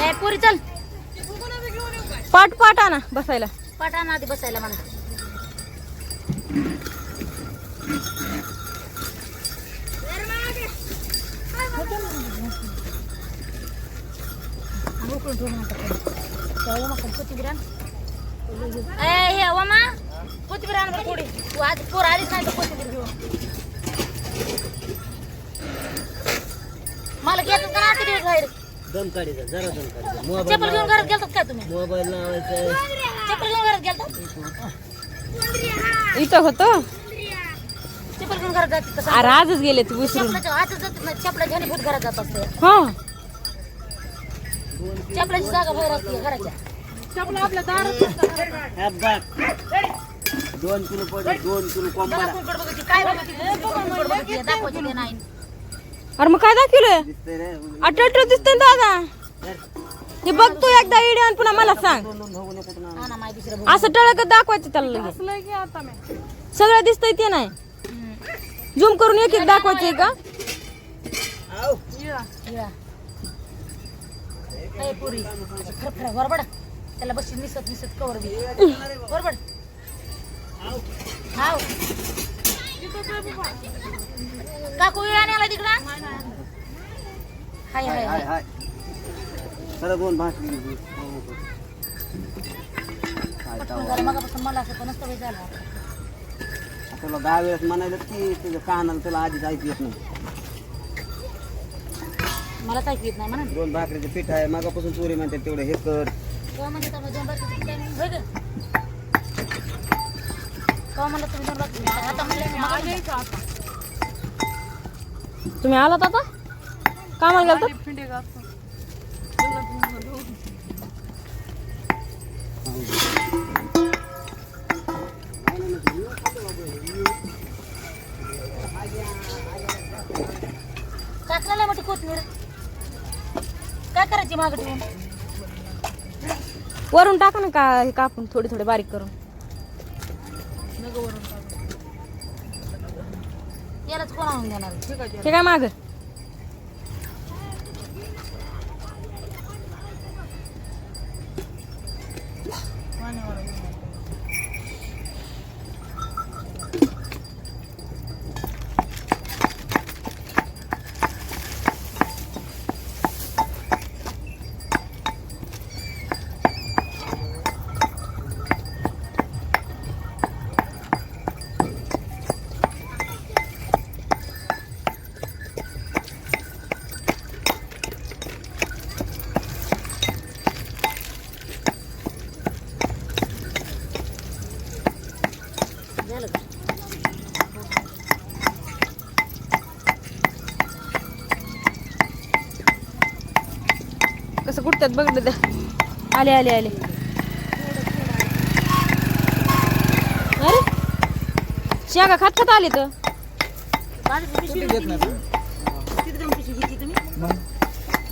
ए पुरी चल पाट पाट आणा बसायला. पटाना आधी बसायला मला. उकळून ठेवू नका कोथिंबीर आण. हे ओमा कोथिंबीर आण बरं थोडी. तू आज पोर आलीच नाही तर कोथिंबीर घेऊन मला घ्यायचं का ना दिवस बाहेर. दम काढीचा जरा दम काढीचा. मोबाईल चप्पल घेऊन घरात गेलतात काय तुम्ही? मोबाईल लावायचा. चप्पल घेऊन घरात गेलतात? इथं होतं. चप्पल घेऊन घरात जातात कसं? अरे आजच गेले तू विसरून. चपलाच्या आतच जातात ना. चपलाच्या ह्याने भूत घरात जात असते. हा चपलाची जागा बाहेर असते घराच्या. चपला आपल्या दारात 2 किलो पडले 2 किलो कोंबडा काय बघते दाखवायचे ते नाही. अरे मग काय दाखवलंय? दिसतंय रे. अटल दिसतंय ना दादा. हे बघ तू एकदा व्हिडिओ आणि पुन्हा मला सांग. हा ना माहिती दुसरं असं टळक दाखवायचं त्याला लगेच. सगळं दिसतंय ते नाही. झूम करून एक एक दाखवायचंय का? आऊ. ए पुरी खरखर वरबड त्याला बशी निसत निसत कवर बी वरबड. हाव काकू येणे आला तिकडं. हाय हाय हाय हाय. जरा 2 भाकरी. मगापासून मला असं नसतं वेळ झाला. तुला 10 वेळेस म्हणायला की तुझ्या कानाला तुला आधीच ऐकू येत नाही. मलाच ऐकू येत नाही म्हणा. 2 भाकरीचं पीठ आहे मागापासून चोरी म्हणते तेवढं हे कर. केव्हा म्हणजे तुम्ही 2 भाकरीचं पीठ आहे होय ग? केव्हा म्हणलं तुम्ही 2 भाकरी आता म्हणलं तुम्ही आलात आता कामाला गेलतात? टाकलेला मोठी कोथमीर काय करायची मागं ठेवून? वरून टाका ना का हे कापून थोडे थोडे बारीक करून. यालाच कोण आणून देणार? हे काय माग झालं का? कसं कुठतात बघ द्या. आले आले आले. अरे शेंगा खात खात आले तर. बाजरीची पिशवी घेतली मी. किती ग्राम पिशवी घेतली तुम्ही?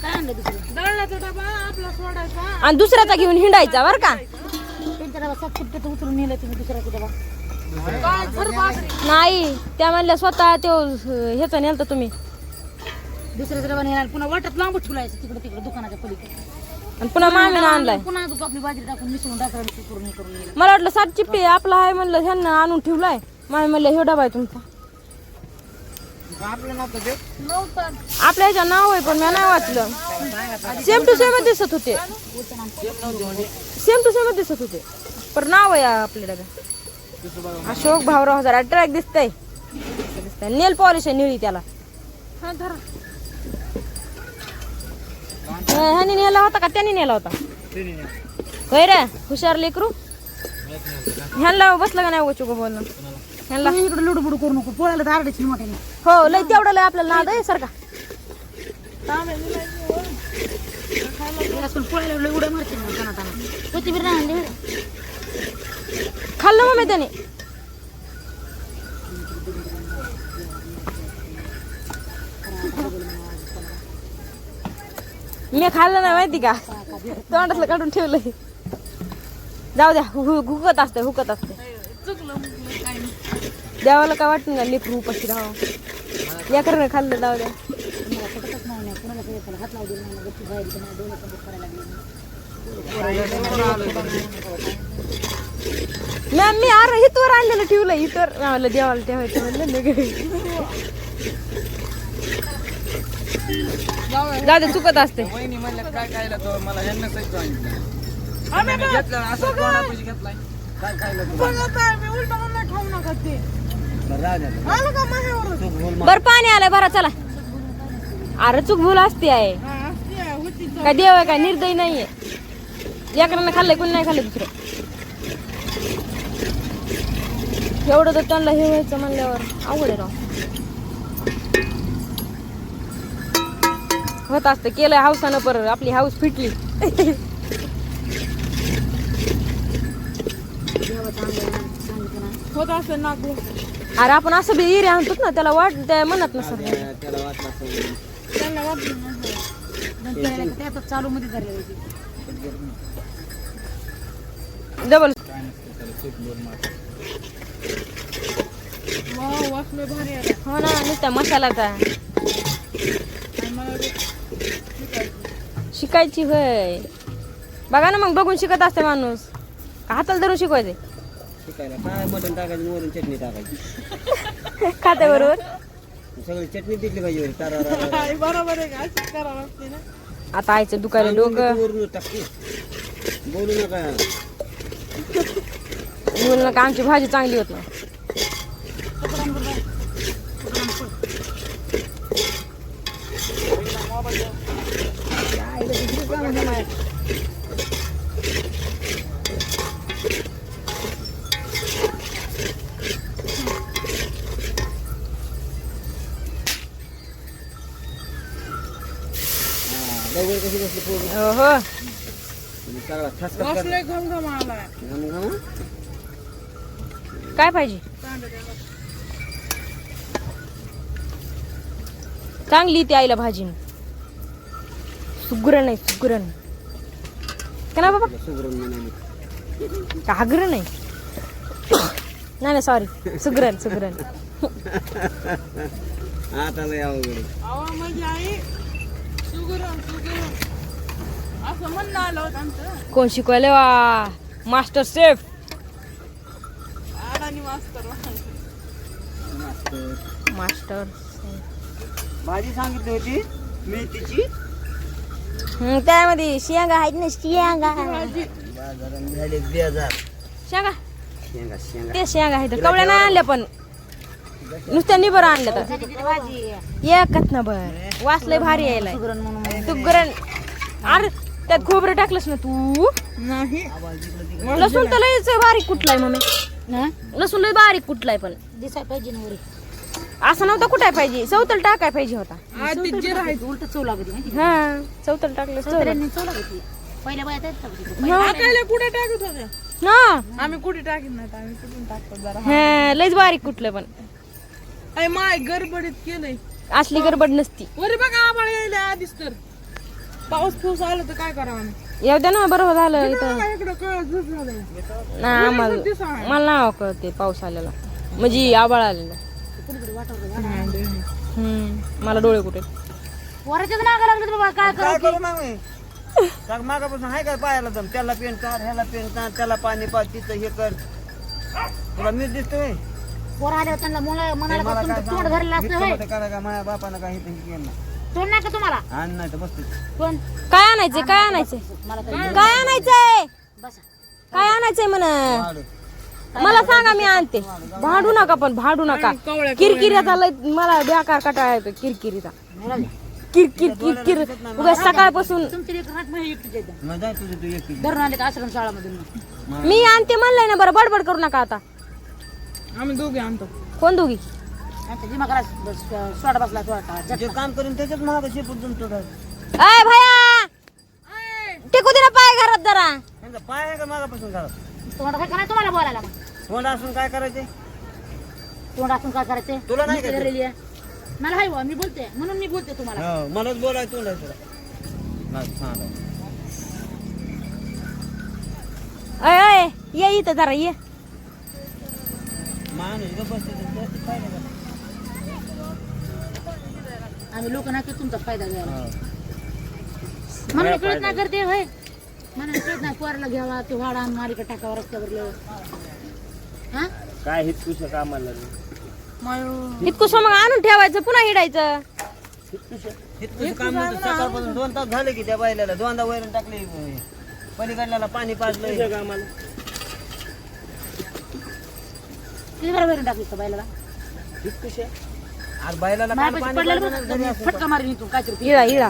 काय आणलं दुसरं? दळण्याचा डबा आपला सोडायचा आणि दुसऱ्याचा घेऊन हिंडायचा बर का. त्यांचा डबा 7 फुट उचलून नेलं तुम्ही दुसऱ्याचा डबा. नाही त्या म्हणल्या स्वतः तो ह्याचा नेलता तुम्ही. दुसऱ्याचा डबा नेला पुन्हा वाटत लांब ठेवायचं तिकडे तिकडे दुकानाच्या पलीकडे. आणि पुन्हा मामीनं आणलाय. पुन्हा आपली बाजरी टाकून मिसळून टाकायला करून हे करून नेलं. मला वाटलं 7 चिप्पी आपला आहे म्हणलं ह्यांना आणून ठेवलाय. मामी म्हणलं ह्यो डबा आहे तुमचा. आपल्या ह्याच्या नाव आहे पण मी नाही वाचलं. सेम टू सेम दिसत होते. सेम टू सेम दिसत होते पण नाव आहे आपल्या डब्या. अशोक भाऊराव जरा ट्रॅक दिसतंय. नेल पॉलिश आहे निळी त्याला. ह्याने नेला होता का त्याने नेला होता? होय रे हुशार लेकरू. ह्यांना बसलं का नाही उगाच बोलणं ह्यांना. इकडे लुडबुड करू नको पोळ्याला दारडीची मोठ्याने. हो लय तेवढं लय आपल्याला नाद आहे सारखा. पोळ्याला लय उड्या मारते ना ताना ताना. कोथिंबीर नाही आणली बरं. खाल्लं मग मी त्याने. मी खाल्लं नाही माहिती का. तोंडातलं काढून ठेवलंय. जाऊ द्या हुकत असते हुकत असते. देवाला काय वाटत नाही लेकरू उपाशी राहावं. या करणं खाल्लं जाऊ द्या. हात लावू दिला नाही गच्ची बाहेर इथं डोळे कंप्लीट करायला लागले मॅम मी अरे हितवर आणलेलं ठेवलं इतर मला देवाला ठेवायचं म्हणलं दादा चुकत असते वहिनी म्हणलं काय खायला तो मला ह्यांना सहित घेतलं असं कोणापाशी घेतलाय काय खायला बर पाणी आलंय बरं चला अरे चूक भूल असते आहे काय देव आहे काय निर्दयी नाहीये लेकरांना खाल्लंय कोणी नाही खाल्लं दुसरं एवढं तर त्यांना हे व्हायचं म्हणल्यावर अवघड आहे राव होत असतं केलंय हाऊसानं पर आपली हाऊस फिटली होत असं नागू अरे आपण असं बी एरिया आणतो ना त्याला वाट त्या म्हणत नसत त्याला वाटलं असेल. त्यांना वाटलं चालू मध्ये धरले डबल हो ना नुसता मसालाचा शिकायची होय बघा ना मग बघून शिकत असते माणूस का हाताला धरून शिकवायचे शिकायला काय मटण टाकायचं वरून चटणी टाकायची खात्या बरोबर सगळी चटणी दिसली पाहिजे बरोबर आहे का करावं लागते ना आता आईचं दुकान डोकं वरून टाकते बोलू नका बोल नका आमची भाजी चांगली होत ना दगड कशी बसली पूर्ण हो सगळा ठसका काय पाहिजे चांगली ती आईला भाजी सुगरण नाही सुगरण का ना बाबा सुगरण म्हणाली घागरण नाही नाही सॉरी सुगरण सुगरण आता लय अवघड म्हणजे आई असं म्हणणं आलं होतं आमचं कोण शिकवायला वा मास्टर शेफ अडाणी मास्तर मास्टर भाजी सांगितली होती मेथीची त्यामध्ये शेंगा आहेत ना शेंगा झाले 2000 शेंगा शेंगा शेंगा ते शेंगा आहेत कवड्या नाही आणल्या पण नुसत्या निबर आणल्या तर एकच ना बर वासलय भारी यायला सुगरण अरे त्यात खोबरं टाकलंस ना तू नाही लसूण तर लयच बारीक कुठलाय मम्मी लसूण लय बारीक कुठलाय पण दिसाय पाहिजे ना वरी असं नव्हतं कुठाय पाहिजे चौतल टाकाय पाहिजे होता आधी जे राहायचं उलट चव लागते माहिती हा चौतल टाकलं चव लागते पहिल्या बाया टाकायला कुठे टाकत होत्या ना आम्ही कुठे टाकीत नाही आम्ही कुठून टाकतो जरा हा लयच बारीक कुठलं पण अय माय गडबडीत केलंय असली गडबड नसती वरी बघा आम्हाला यायला आधीच तर पाऊस फूस आला तर काय करावं आम्ही येऊ द्या ना बरोबर झालं इथं इकडं कळ झुप झालंय ना आम्हाला मला नाव कळते पाऊस आलेला म्हणजे आबाळ आलेला मला डोळे कुठे वराच्याच मागं लागलं बाबा काय काय करू मग मी मग मागापासून आहे काय पायाला दम त्याला पेन काढ ह्याला पेन काढ त्याला पाणी पाच तिथं हे कर तुला मीच दिसतोय पोर आल्यावर त्यांना म्हणाला का तुमचं तोंड धरलेलं असतं होय करा का माझ्या बापानं काही हे केलं नाही. तोंड नाही का तुम्हाला आण नाही तर बसते कोण काय आणायचंय काय आणायचंय मला काय आणायचंय बसा काय आणायचंय म्हण मला सांगा मी आणते भांडू नका पण भांडू नका किरकिरीचा लय मला बेकार कटाळा येतो किरकिरीचा किरकिर किरकिर उगा सकाळपासून तुमची लेकरं हात माझ्या एकटीच आहेत. मग जाय तुझं तू एकटी धरून आले का आश्रम शाळामधून मी आणते म्हणलंय ना बरं बडबड करू नका आता आम्ही दोघे आणतो कोण दोघी आता जिमा करा सोडा बसला सोडा जे काम करून त्याच्यात महाग शेपूट जमतो काय अय भया टिकू दे ना पाय घरात जरा त्यांचा पाय आहे का मागापासून घरात तोंड काय करायचं तुम्हाला बोलायला तोंड असून काय करायचे तोंड असून काय करायचं तुला नाही का ते? करेल या. मला हाय बुवा, मी बोलते म्हणून मी बोलते तुम्हाला हो मलाच बोलायचं तोंड आहे तुला सांग अय अय ये इथं जरा ये माणूस गप्प बसते तर काय नाही करत. आम्ही लोक ना तुमचा फायदा घ्यायला मला कळत नाही करते होय मला कळत नाही पोराला घ्यावा ते वाडा आणि मालिका टाकावा रस्त्यावर हा काय हित तुझ्या कामाला इतकं मग आणून ठेवायचं पुन्हा हिडायचं. हित काम नव्हतं. सकाळपासून 2 तास झाले की त्या बैलाला 2दा वैरण टाकली पलीकडल्याला पाणी पाजलं कामाला. किती बरं वैरण टाकली बायला आज बैलाला काय पाणी पाजलं फटका मारून येतो काय तरी हिडा हिडा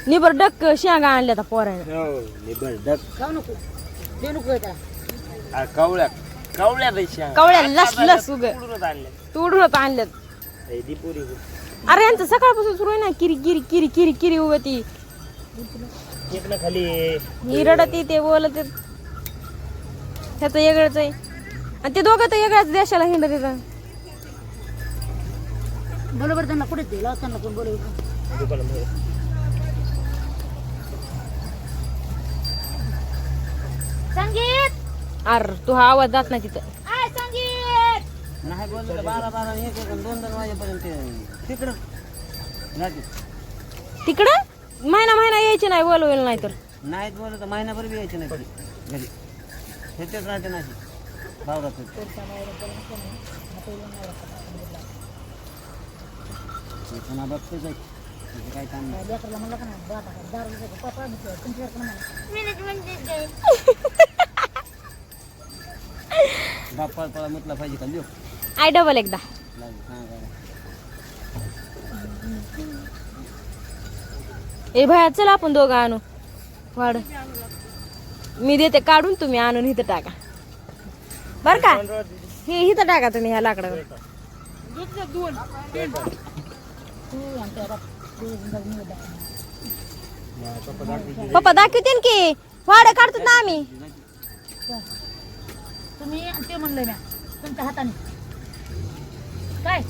निबर डक शेंगा आणल्या आता पोराने. हो निबर डक खाऊ नको देऊ नको त्याला कवळ्या कवळ्या पैशा कवळ्या लस लस उग आणल्या तुडून आणल्यात. दीपुरी अरे यांचं सकाळपासून सुरू आहे ना किरी किरी किरी किरी किरी उग ती इकडे खाली ही रडती ते बोलत ह्याचं वेगळंच आहे आणि ते दोघं तर वेगळ्याच देशाला हिंडत येतं. बरोबर त्यांना कुठे दिला त्यांना कोण बोलवलं दुकानामध्ये संगीत अरे तू हा आवाज जात नाही तिथं. आय संगीत नाही बोललं 12 1 2 वाजेपर्यंत तिकडं जाते. तिकडं महिना यायचे नाही बोलवेल नाही तर. नाहीत बोलत तर महिनाभर बी यायचे नाही घरी हेच राहते नाही भावरात पुन्हा बघतोच आहे त्याचं काय काम नाही. लेकरला म्हणलं का नाही दारू घ्यायचं पप्पा तुमच्यासारखं म्हणा बाप्पा पळा म्हटला पाहिजे का लिओ आय डबल एकदा ए भया चला आपण दोघं आणू वाढ मी देते काढून तुम्ही आणून इथं टाका बर का. हे इथं टाका तुम्ही ह्या लाकडावर. पप्पा दाखवते की वाड काढतो ना आम्ही. तुम्ही आणि ते म्हणलंय म्या तुमच्या हाताने काय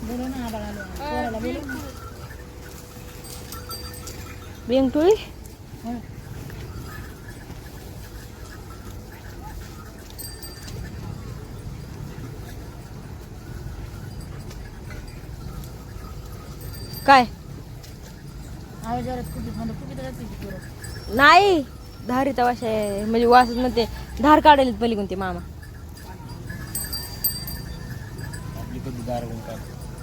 बोलो ना बाळाला बोलो बेंगटुळी काय नाही धारीचा वास आहे म्हणजे वास म्हणते धार काढायला पलीकडून ते मामा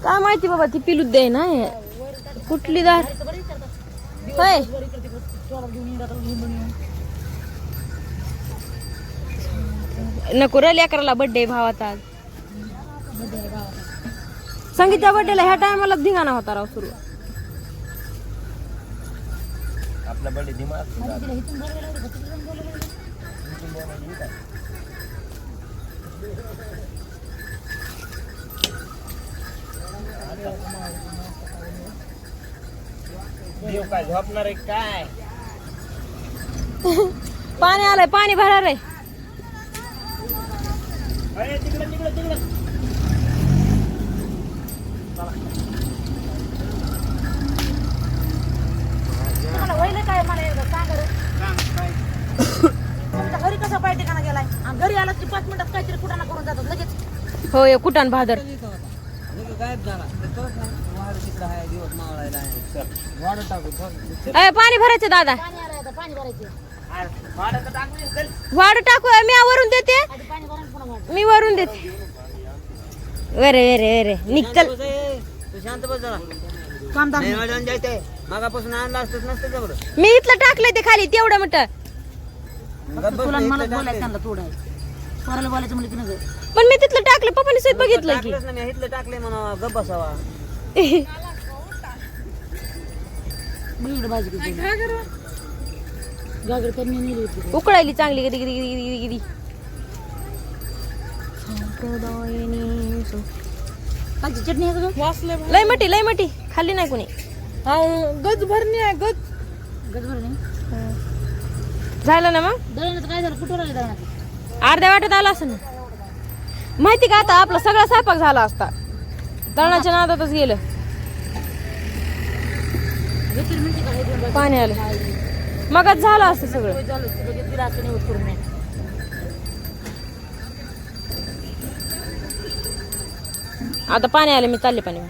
काय माहिती बाबा ती पिलूच दे ना कुठली धार होय नको रे लेकराला बर्थडे भावाचा आज संगीतच्या बर्थडेला ह्या टायमाला धिंगाणा होता राव सुरू आपला बर्थडे दिमाग देव काय झोपणार आहे काय पाणी आलंय पाणी भरा रे तिकडे तिकडे तिकडे तुम्हाला वहिलं काय मला एकदा सांगा रे. तुमच्या घरी कसा पाय ठिकाणा गेलाय आणि घरी आला की 5 मिनिटात काहीतरी कुठाना करून जातात लगेच होय कुटाण भादर गायब झाला वाढ तिकडे आहे दिवस मावळायला आहे वाढ टाकू अय पाणी भरायचं दादा पाणी आलं आता पाणी भरायचं वाढ टाकू मी वरून देते आधी पाणी भरून पुन्हा वाढ मी वरून देते वेरे वेरे वेरे निकल तू शांत बस जरा काम नाही वाढवून जायचंय मागापासून आणलं असतंच नसतं तेवढं मी इथलं टाकलंय ते खाली तेवढं म्हटलं तुला मला बोलायचं त्यांना थोडं पोराला बोलायचं म्हणजे की नाही पण मी तिथलं टाकलं पप्पानी सहित बघितलं की टाकलंच ना मी इथलं टाकले म्हणा गप बसावा मी इकडे बाजू घेते गागर त्यांनी नेली होती उकळायली चांगली कधी कधी कधी कधी कधी कालची चटणी आहे का लय मटी खाल्ली नाही कोणी गज भरणी आहे गज गजभर नाही झालं ना मग दळण्याचं काय झालं कुठं राहिलं दळण्याचं अर्ध्या वाटत आला असं ना माहिती का आता आपला सगळा स्वयंपाक झाला असता तळणाच्या नादातच गेलं पाणी आलं मगच झालं असतं सगळं आता पाणी आलं मी चालले पाणी